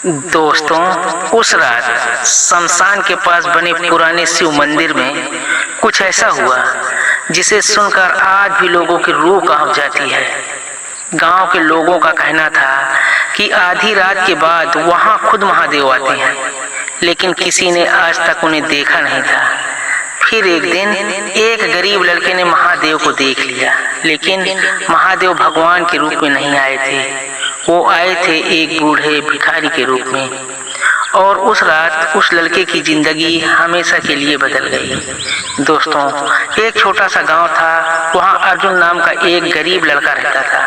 दोस्तों, उस रात शमशान के पास बने पुराने शिव मंदिर में कुछ ऐसा हुआ जिसे सुनकर आज भी लोगों की रूह कांप जाती है। गांव के लोगों का कहना था कि आधी रात के बाद वहां खुद महादेव आते हैं, लेकिन किसी ने आज तक उन्हें देखा नहीं था। फिर एक दिन एक गरीब लड़के ने महादेव को देख लिया, लेकिन महादेव भगवान के रूप में नहीं आए थे। वो आए थे एक बूढ़े भिखारी के रूप में। और उस रात उस लड़के की जिंदगी हमेशा के लिए बदल गई। दोस्तों, एक छोटा सा गांव था। वहां अर्जुन नाम का एक गरीब लड़का रहता था।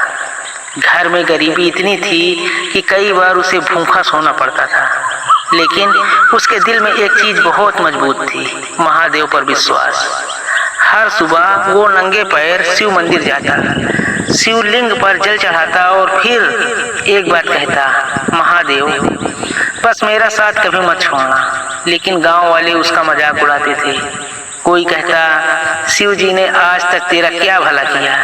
घर में गरीबी इतनी थी कि कई बार उसे भूखा सोना पड़ता था, लेकिन उसके दिल में एक चीज बहुत मजबूत थी, महादेव पर विश्वास। हर सुबह वो नंगे पैर शिव मंदिर जाता, शिवलिंग पर जल चढ़ाता और फिर एक बात कहता, महादेव बस मेरा साथ कभी मत छोड़ना। लेकिन गांव वाले उसका मजाक उड़ाते थे। कोई कहता, शिव जी ने आज तक तेरा क्या भला किया।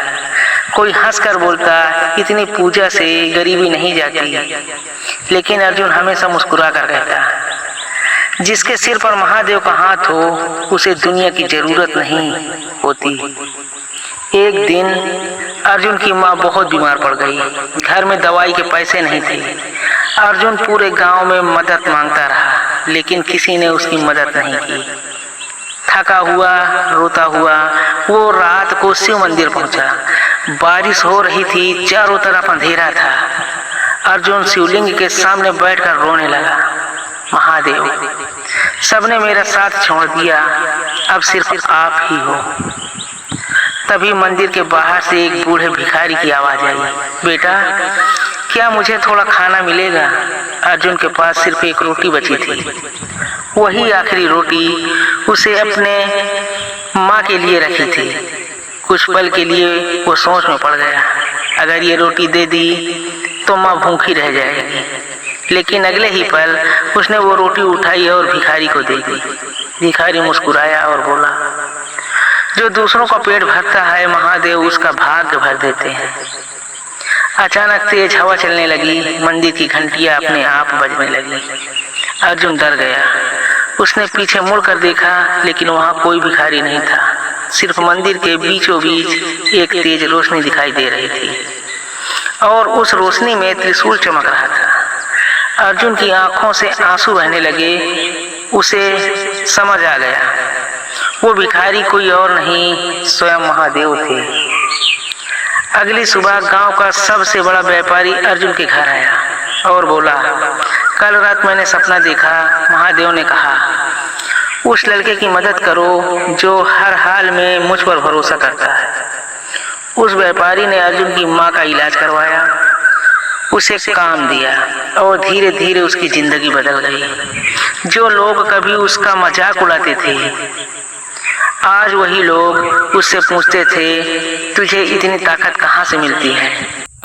कोई हंसकर बोलता, इतनी पूजा से गरीबी नहीं जाती। लेकिन अर्जुन हमेशा मुस्कुरा कर कहता, जिसके सिर पर महादेव का हाथ हो उसे दुनिया की जरूरत नहीं होती। एक दिन अर्जुन की माँ बहुत बीमार पड़ गई। घर में दवाई के पैसे नहीं थे। अर्जुन पूरे गांव में मदद मांगता रहा, लेकिन किसी ने उसकी मदद नहीं की। थका हुआ रोता हुआ वो रात को शिव मंदिर पहुंचा। बारिश हो रही थी, चारों तरफ अंधेरा था। अर्जुन शिवलिंग के सामने बैठकर रोने लगा, महादेव सबने मेरा साथ छोड़ दिया, अब सिर्फ आप ही हो। तभी मंदिर के बाहर से एक बूढ़े भिखारी की आवाज आई, बेटा क्या मुझे थोड़ा खाना मिलेगा। अर्जुन के पास सिर्फ एक रोटी बची थी। वही आखिरी रोटी उसे अपने माँ के लिए रखी थी। कुछ पल के लिए वो सोच में पड़ गया, अगर ये रोटी दे दी तो माँ भूखी रह जाएगी। लेकिन अगले ही पल उसने वो रोटी उठाई और भिखारी को दे दी। भिखारी मुस्कुराया और बोला, जो दूसरों का पेट भरता है महादेव उसका भाग्य भर देते हैं। अचानक तेज हवा चलने लगी। मंदिर की घंटियां अपने आप बजने लगी। अर्जुन डर गया। उसने पीछे मुड़कर देखा, लेकिन वहां कोई भिखारी नहीं था। सिर्फ मंदिर के बीचों बीच एक तेज रोशनी दिखाई दे रही थी, और उस रोशनी में त्रिशूल चमक रहा था। अर्जुन की आंखों से आंसू बहने लगे। उसे समझ आ गया, वो भिखारी कोई और नहीं, स्वयं महादेव थे। अगली सुबह गांव का सबसे बड़ा व्यापारी अर्जुन के घर आया और बोला, कल रात मैंने सपना देखा। महादेव ने कहा, उस लड़के की मदद करो जो हर हाल में मुझ पर भरोसा करता है। उस व्यापारी ने अर्जुन की माँ का इलाज करवाया, उसे काम दिया और धीरे धीरे उसकी जिंदगी बदल गई। जो लोग कभी उसका मजाक उड़ाते थे, आज वही लोग उससे पूछते थे, तुझे इतनी ताकत कहाँ से मिलती है।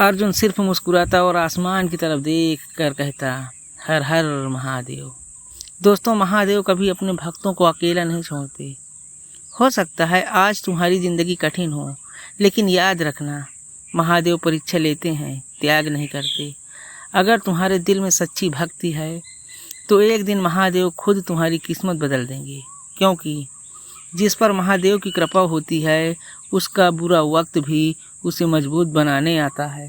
अर्जुन सिर्फ मुस्कुराता और आसमान की तरफ देख कर कहता, हर हर महादेव। दोस्तों, महादेव कभी अपने भक्तों को अकेला नहीं छोड़ते। हो सकता है आज तुम्हारी जिंदगी कठिन हो, लेकिन याद रखना, महादेव परीक्षा लेते हैं, त्याग नहीं करते। अगर तुम्हारे दिल में सच्ची भक्ति है तो एक दिन महादेव खुद तुम्हारी किस्मत बदल देंगे, क्योंकि जिस पर महादेव की कृपा होती है उसका बुरा वक्त भी उसे मजबूत बनाने आता है।